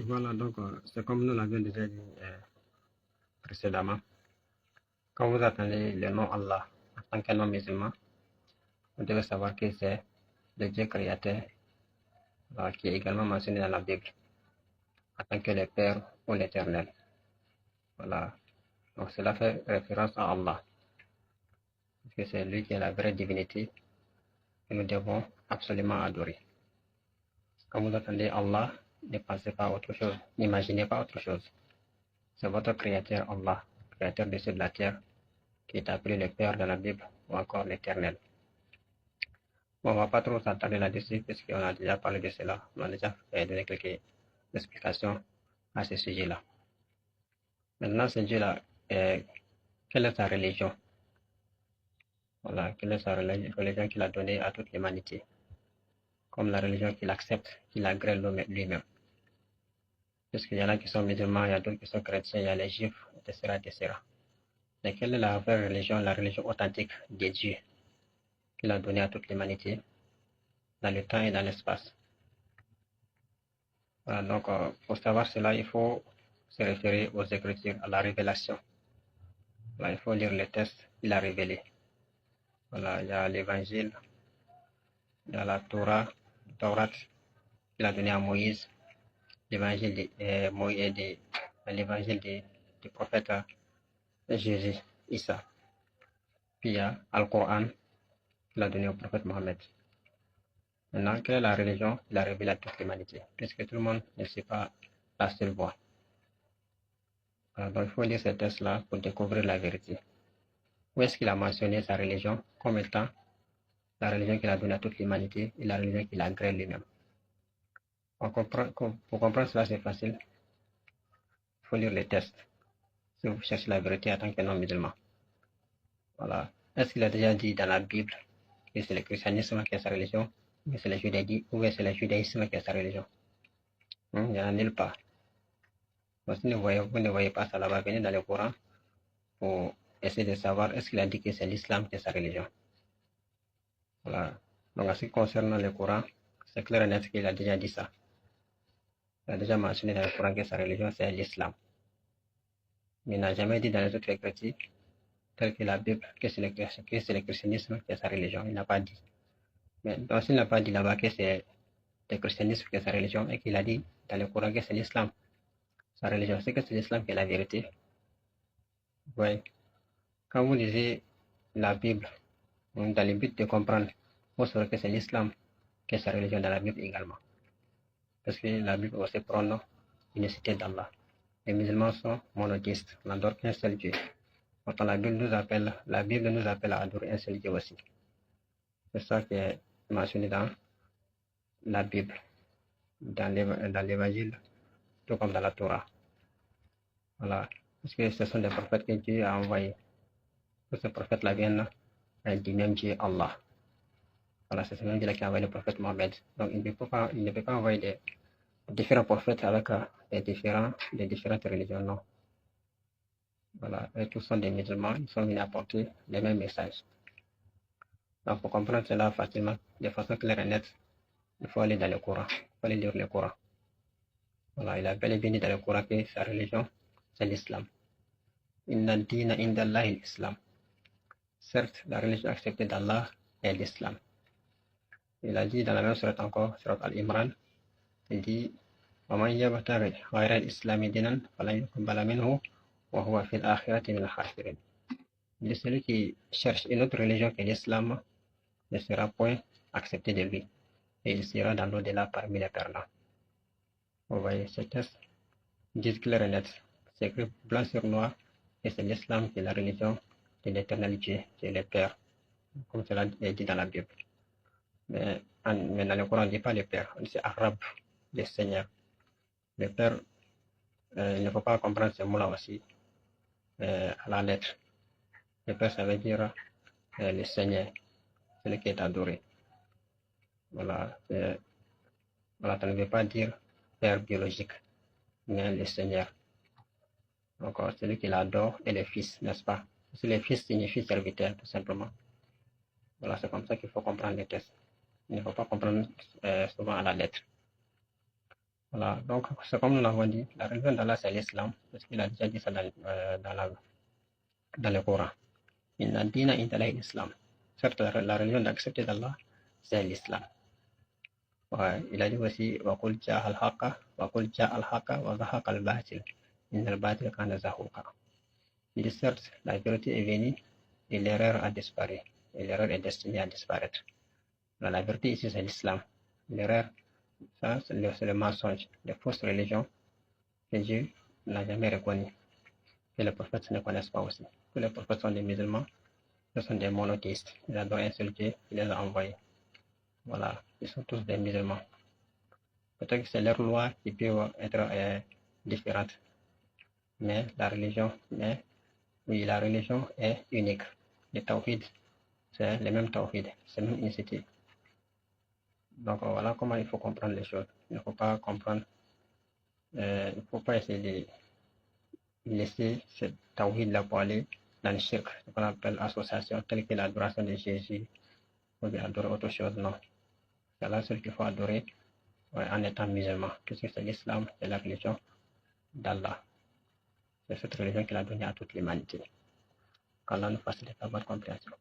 Voilà, donc c'est comme nous l'avions déjà dit précédemment. Quand vous attendez le nom Allah en tant qu'un nom musulman, vous devez savoir que c'est le Dieu créateur qui est également mentionné dans la Bible en tant que le Père ou l'Éternel. Voilà. Donc cela fait référence à Allah, parce que c'est lui qui est la vraie divinité que nous devons absolument adorer. Quand vous attendez Allah, ne pensez pas à autre chose, n'imaginez pas autre chose. C'est votre créateur Allah, créateur des cieux de la terre, qui est appelé le Père dans la Bible ou encore l'Éternel. Bon, on ne va pas trop s'attarder là-dessus puisqu'on a déjà parlé de cela. On a déjà donné quelques explications à ce sujet-là. Maintenant, ce Dieu-là, quelle est sa religion? Voilà, quelle est sa religion qu'il a donnée à toute l'humanité? Comme la religion qu'il accepte, qu'il agrée lui-même. Puisqu'il y en a qui sont musulmans, il y a d'autres qui sont chrétiens, il y a les juifs, etc., etc. Mais quelle est la vraie religion, la religion authentique de Dieu qu'il a donnée à toute l'humanité dans le temps et dans l'espace? Voilà, donc pour savoir cela, il faut se référer aux Écritures, à la révélation. Voilà, il faut lire les textes qu'il a révélés. Voilà, il y a l'Évangile, il y a la Torah qu'il a donné à Moïse, l'évangile du prophète Jésus, Issa. Puis il y a Al-Coran qu'il a donné au prophète Mohammed. Maintenant, quelle est la religion qu'il a révélée à toute l'humanité? Puisque tout le monde ne sait pas la seule voie. Donc il faut lire ces textes-là pour découvrir la vérité. Où est-ce qu'il a mentionné sa religion comme étant la religion qu'il a donnée à toute l'humanité et la religion qu'il a créée lui-même? Pour comprendre cela, c'est facile. Il faut lire les textes si vous cherchez la vérité en tant que non-musulman. Voilà. Est-ce qu'il a déjà dit dans la Bible que c'est le christianisme qui est sa religion, ou c'est le judaïsme qui est sa religion? Il n'y en a nulle part. Donc, si vous ne voyez pas ça là-bas, venez dans le Coran pour essayer de savoir est-ce qu'il a dit que c'est l'islam qui est sa religion. Voilà. Donc, en ce qui concerne le Coran, c'est clair et net qu'il a déjà dit ça. Il a déjà mentionné dans le Coran que sa religion c'est l'islam. Mais il n'a jamais dit dans les autres écritures, telles que la Bible, que c'est le christianisme qui est sa religion. Il n'a pas dit. Mais donc, s'il n'a pas dit là-bas que c'est le christianisme qui est sa religion et qu'il a dit dans le Coran que c'est l'islam, sa religion, c'est que c'est l'islam qui est la vérité. Oui. Quand vous lisez la Bible, dans le but de comprendre, vous saurez que c'est l'islam qui est sa religion dans la Bible également. Parce que la Bible aussi prône l'unicité d'Allah. Les musulmans sont monothéistes, on n'adore qu'un seul Dieu. Pourtant, la Bible nous appelle à adorer un seul Dieu aussi. C'est ça qui est mentionné dans la Bible, dans l'Évangile, tout comme dans la Torah. Voilà. Parce que ce sont des prophètes que Dieu a envoyés. Tous ces prophètes-là viennent du même Dieu, Allah. Voilà, c'est ce même Dieu qui a envoyé le prophète Mohammed. Donc, il ne peut pas envoyer des différents prophètes avec des différentes religions, non. Voilà, et tous sont des musulmans, ils sont venus apporter les mêmes messages. Donc, pour comprendre cela facilement, de façon claire et nette, il faut aller dans le Coran, il faut aller lire le Coran. Voilà, il a bel et bien dit dans le Coran que sa religion, c'est l'islam. Inna dina inda Allahi l'islam. Certes, la religion acceptée d'Allah est l'islam. Il a dit dans la même sourate encore, sourate Al-Imran, il dit وَمَنْ يَبْتَغِ غَيْرَ الْإِسْلَامِ دِينًا فَلَنْ يُقْبَلَ مِنْهُ وَهُوَ فِي الْآخِرَةِ مِنَ الْخَاسِرِينَ. Il dit celui qui cherche une autre religion que l'islam ne sera point accepté de lui et il sera dans l'au-delà parmi les perdants. Vous voyez, ces textes disent clair et net, c'est écrit blanc sur noir et c'est l'islam qui est la religion de l'éternel Dieu, qui est le Père, comme cela est dit dans la Bible. Mais dans le Coran, on ne dit pas le Père, on dit c'est Arab, le Seigneur. Le Père, il ne faut pas comprendre ce mot-là aussi à la lettre. Le Père, ça veut dire le Seigneur, celui qui est adoré. Voilà, voilà, ça ne veut pas dire Père biologique, mais le Seigneur. Donc, celui qui l'adore est le Fils, n'est-ce pas? Parce que le Fils signifie serviteur, tout simplement. Voilà, c'est comme ça qu'il faut comprendre les textes. Il ne faut pas comprendre souvent à la lettre. Voilà, donc c'est comme nous l'avons dit, la religion d'Allah c'est l'islam, parce qu'il a déjà dit ça dans le Coran. Inna dina inda l'islam. Certes, la religion d'accepter d'Allah, c'est l'islam. Ouais, il a dit aussi, وَقُلْ جَاءَ الْحَقَّ وَقُلْ جَاءَ الْحَقَّ وَزَهَقَ الْبَاطِلُ إِنَّ الْبَاطِلَ كَانَ زَهُوقًا. Il dit certes, la vérité est venue et l'erreur a disparu. Et l'erreur est destinée à disparaître. La vérité ici, c'est l'islam. L'erreur, ça, c'est le mensonge, les fausses religions que Dieu n'a jamais reconnues, que les prophètes ne connaissent pas aussi. Tous les prophètes sont des musulmans, ce sont des monothéistes. Ils adorent un seul Dieu, il les a envoyés. Voilà, ils sont tous des musulmans. Peut-être que c'est leur loi qui peut être différente, mais la religion est unique. Le tawhid, c'est le même tawhid, c'est la même unicité. Donc voilà comment il faut comprendre les choses. Il ne faut pas comprendre, il ne faut pas essayer de laisser ce tawhid-là pour aller dans le shirk, ce qu'on appelle association, telle que l'adoration de Jésus, ou bien adorer autre chose, non. C'est la seule qu'il faut adorer en étant musulman, puisque c'est l'islam, c'est la religion d'Allah. C'est cette religion qu'il a donnée à toute l'humanité. Qu'Allah nous facilite la bonne compréhension.